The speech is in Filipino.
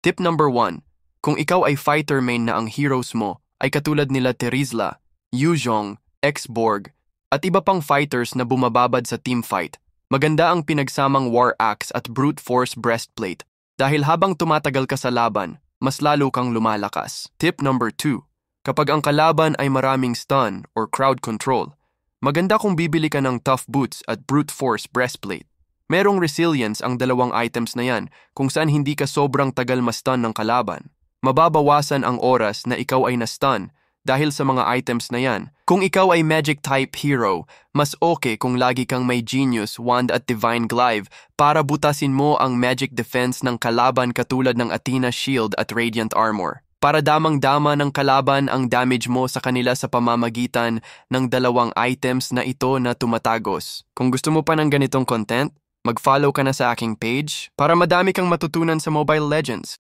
Tip number 1. Kung ikaw ay fighter main na ang heroes mo ay katulad nila Terizla, Yuzhong, X-Borg, at iba pang fighters na bumababad sa teamfight, maganda ang pinagsamang War Axe at Brute Force Breastplate dahil habang tumatagal ka sa laban, mas lalo kang lumalakas. Tip number 2. Kapag ang kalaban ay maraming stun or crowd control, maganda kung bibili ka ng Tough Boots at Brute Force Breastplate. Merong resilience ang dalawang items na yan kung saan hindi ka sobrang tagal ma-stun ng kalaban. Mababawasan ang oras na ikaw ay na-stun dahil sa mga items na yan. Kung ikaw ay magic type hero, mas okay kung lagi kang may Genius, Wand at Divine Glaive para butasin mo ang magic defense ng kalaban katulad ng Athena Shield at Radiant Armor. Para damang-dama ng kalaban ang damage mo sa kanila sa pamamagitan ng dalawang items na ito na tumatagos. Kung gusto mo pa ng ganitong content, mag-follow ka na sa aking page para madami kang matutunan sa Mobile Legends.